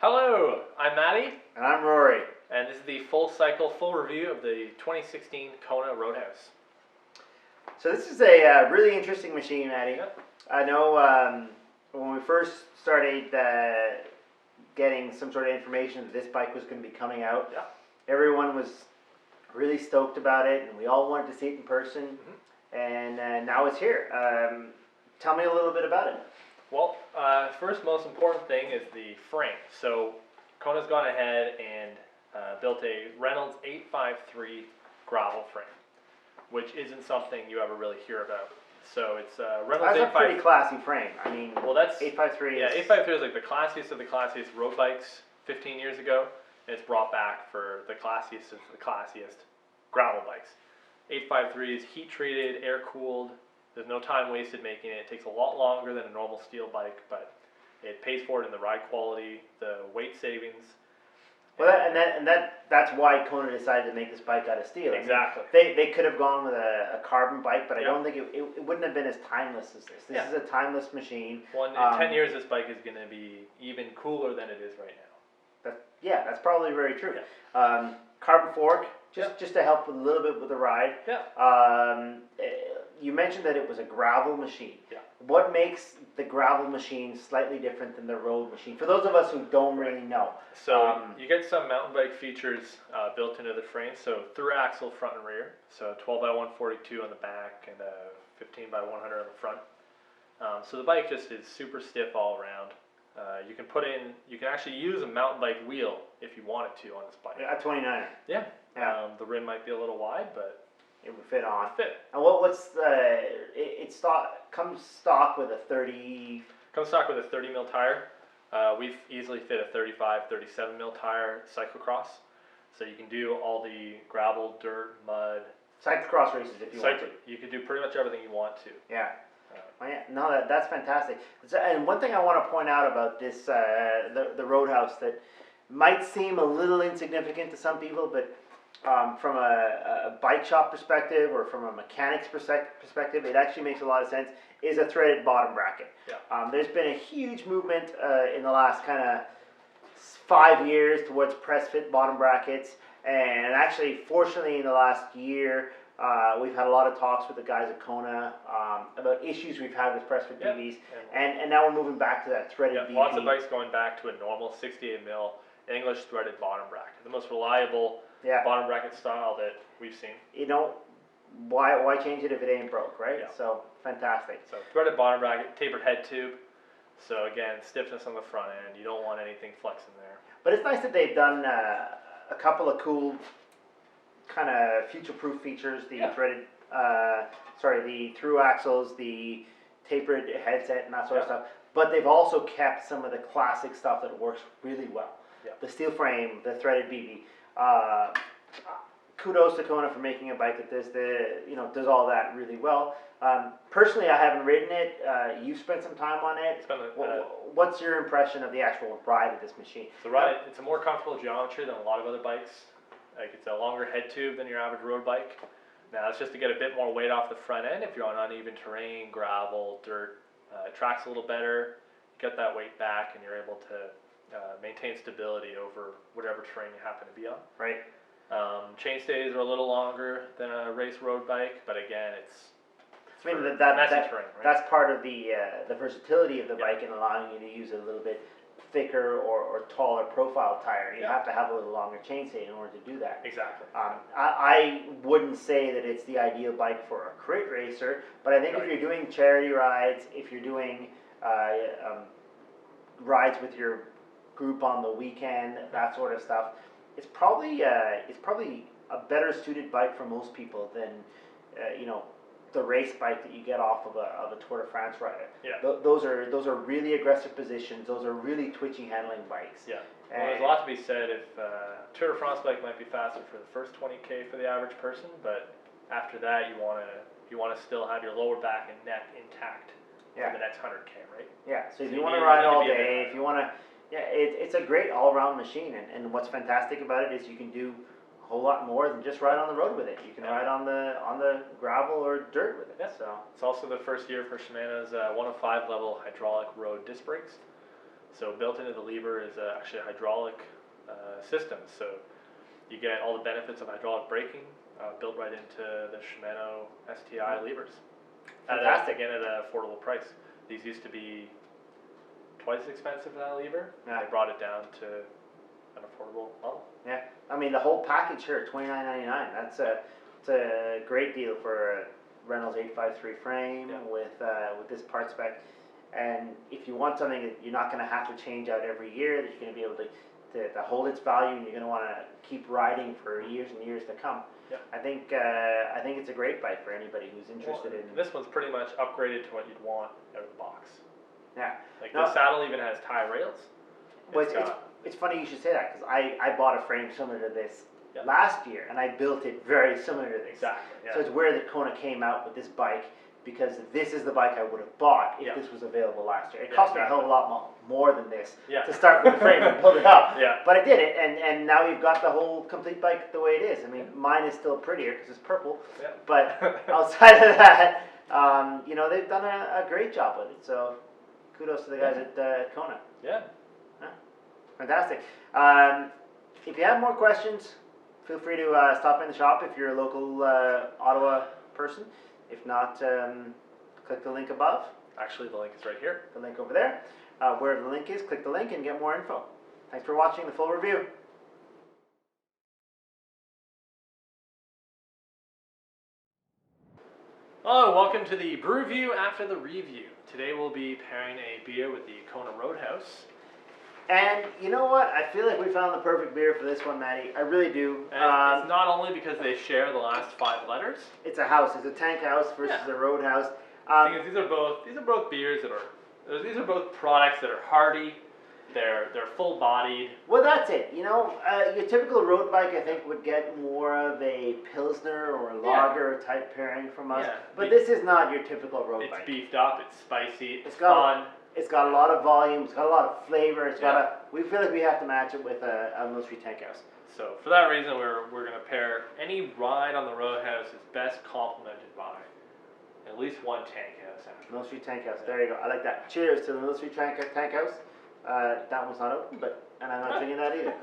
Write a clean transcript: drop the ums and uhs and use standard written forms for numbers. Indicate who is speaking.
Speaker 1: Hello, I'm Matti.
Speaker 2: And I'm Rory.
Speaker 1: And this is the full review of the 2016 Kona Roadhouse.
Speaker 2: So this is a really interesting machine, Matti.
Speaker 1: Yep.
Speaker 2: I know when we first started getting some sort of information that this bike was going to be coming out, everyone was really stoked about it, and we all wanted to see it in person. Mm-hmm. And now it's here. Tell me a little bit about it.
Speaker 1: Well, first most important thing is the frame. So Kona's gone ahead and built a Reynolds 853 gravel frame, which isn't something you ever really hear about. So it's Reynolds.
Speaker 2: That's a pretty classy frame. I mean,
Speaker 1: well, that's
Speaker 2: 853.
Speaker 1: Yeah, 853 is like the classiest of the classiest road bikes 15 years ago, and it's brought back for the classiest of the classiest gravel bikes. 853 is heat treated, air cooled. There's no time wasted making it. It takes a lot longer than a normal steel bike, but it pays for it in the ride quality, the weight savings.
Speaker 2: Well, that's why Kona decided to make this bike out of steel.
Speaker 1: Exactly.
Speaker 2: I mean, they could have gone with a carbon bike, but I don't think it wouldn't have been as timeless as this. This is a timeless machine.
Speaker 1: Well, in 10 years, this bike is going to be even cooler than it is right now.
Speaker 2: That's probably very true. Yeah. Carbon fork, just to help with a little bit with the ride.
Speaker 1: Yeah.
Speaker 2: You mentioned that it was a gravel machine.
Speaker 1: Yeah.
Speaker 2: What makes the gravel machine slightly different than the road machine? For those of us who don't really know.
Speaker 1: So you get some mountain bike features built into the frame. So through axle front and rear. So 12 by 142 on the back and 15 by 100 on the front. So the bike just is super stiff all around. You can actually use a mountain bike wheel if you wanted to on this bike.
Speaker 2: A 29er.
Speaker 1: Yeah. The rim might be a little wide, but
Speaker 2: it would fit on. And what's comes stock with a 30.
Speaker 1: Comes stock with a 30 mil tire. We've easily fit a 35, 37 mil tire cyclocross, so you can do all the gravel, dirt, mud.
Speaker 2: Cyclocross races if you want to.
Speaker 1: You can do pretty much everything you want to.
Speaker 2: Yeah. No, that's fantastic. And one thing I want to point out about this, the Roadhouse, that might seem a little insignificant to some people, but from a bike shop perspective or from a mechanic's perspective, it actually makes a lot of sense, is a threaded bottom bracket.
Speaker 1: Yeah.
Speaker 2: There's been a huge movement in the last kind of 5 years towards press fit bottom brackets, and actually, fortunately, in the last year, we've had a lot of talks with the guys at Kona about issues we've had with press fit BBs, and now we're moving back to that threaded BB.
Speaker 1: Lots of bikes going back to a normal 68 mil English threaded bottom bracket, the most reliable bottom bracket style that we've seen.
Speaker 2: You know, why change it if it ain't broke, right?
Speaker 1: Yeah.
Speaker 2: So fantastic.
Speaker 1: So threaded bottom bracket, tapered head tube. So again, stiffness on the front end. You don't want anything flexing there.
Speaker 2: But it's nice that they've done a couple of cool kind of future-proof features. The threaded, the through axles, the tapered headset, and that sort of stuff. But they've also kept some of the classic stuff that works really well. Yeah. The steel frame, the threaded BB. Kudos to Kona for making a bike that does all that really well. Personally, I haven't ridden it. You've spent some time on it. What's your impression of the actual ride of this machine?
Speaker 1: The ride, it's a more comfortable geometry than a lot of other bikes. Like, it's a longer head tube than your average road bike. Now it's just to get a bit more weight off the front end if you're on uneven terrain, gravel, dirt. It tracks a little better. You get that weight back, and you're able to maintain stability over whatever terrain you happen to be on.
Speaker 2: Right.
Speaker 1: Chainstays are a little longer than a race road bike, but again, it's
Speaker 2: terrain, right? That's part of the versatility of the bike and allowing you to use a little bit thicker or taller profile tire. You have to have a little longer chainstay in order to do that.
Speaker 1: Exactly.
Speaker 2: I wouldn't say that it's the ideal bike for a crit racer, but I think if you're doing charity rides, if you're doing rides with your group on the weekend, that sort of stuff, it's probably a better suited bike for most people than the race bike that you get off of a Tour de France rider.
Speaker 1: Yeah.
Speaker 2: Those are really aggressive positions. Those are really twitchy handling bikes.
Speaker 1: Yeah. Well, there's a lot to be said. If Tour de France bike might be faster for the first 20K for the average person, but after that you want to still have your lower back and neck intact for the next 100K, right?
Speaker 2: Yeah. So if you want to ride all day, if you want to. Yeah, it's a great all-around machine, and what's fantastic about it is you can do a whole lot more than just ride on the road with it. You can ride on the gravel or dirt with it.
Speaker 1: Yeah. So it's also the first year for Shimano's 105 level hydraulic road disc brakes. So built into the lever is actually a hydraulic system. So you get all the benefits of hydraulic braking built right into the Shimano STI levers.
Speaker 2: Fantastic.
Speaker 1: Again, at an affordable price. These used to be twice as expensive than that lever.
Speaker 2: Yeah.
Speaker 1: They brought it down to an affordable level.
Speaker 2: Yeah, I mean the whole package here, $29.99. It's a great deal for a Reynolds 853 frame with this part spec. And if you want something that you're not going to have to change out every year, that you're going to be able to hold its value, and you're going to want to keep riding for years and years to come.
Speaker 1: Yeah.
Speaker 2: I think it's a great bike for anybody who's interested in.
Speaker 1: This one's pretty much upgraded to what you'd want out of the box.
Speaker 2: Yeah.
Speaker 1: Like the saddle even has tie rails.
Speaker 2: Well, it's funny you should say that, because I bought a frame similar to this last year, and I built it very similar to this.
Speaker 1: Exactly. Yeah.
Speaker 2: So it's weird that Kona came out with this bike, because this is the bike I would have bought if this was available last year. It cost me a hell of a lot more than this to start with the frame and build it up.
Speaker 1: Yeah.
Speaker 2: But I did it, and now you've got the whole complete bike the way it is. I mean, mine is still prettier because it's purple. Yeah. But outside of that, they've done a great job with it. So kudos to the guys at Kona.
Speaker 1: Yeah.
Speaker 2: Fantastic. If you have more questions, feel free to stop in the shop if you're a local Ottawa person. If not, click the link above.
Speaker 1: Actually, the link is right here.
Speaker 2: The link over there. Wherever the link is, click the link and get more info. Thanks for watching the full review.
Speaker 1: Hello, welcome to the brew review after the review. Today we'll be pairing a beer with the Kona Roadhouse.
Speaker 2: And you know what? I feel like we found the perfect beer for this one, Matty. I really do.
Speaker 1: And it's not only because they share the last 5 letters.
Speaker 2: It's a house. It's a tank house versus a roadhouse.
Speaker 1: These are both beers that are. These are both products that are hearty. They're full-bodied.
Speaker 2: Well, that's it. Your typical road bike, I think, would get more of a pilsner or a lager type pairing from us. Yeah. But this is not your typical road bike.
Speaker 1: It's beefed up. It's spicy. It's
Speaker 2: fun. It's got a lot of volume. It's got a lot of flavor. We feel like we have to match it with a military tank house.
Speaker 1: So for that reason, we're going to pair any ride on the Roadhouse is best complemented by at least one tank house.
Speaker 2: Military tank house. There you go. I like that. Cheers to the military tank house. That one's not open, and I'm not drinking that either.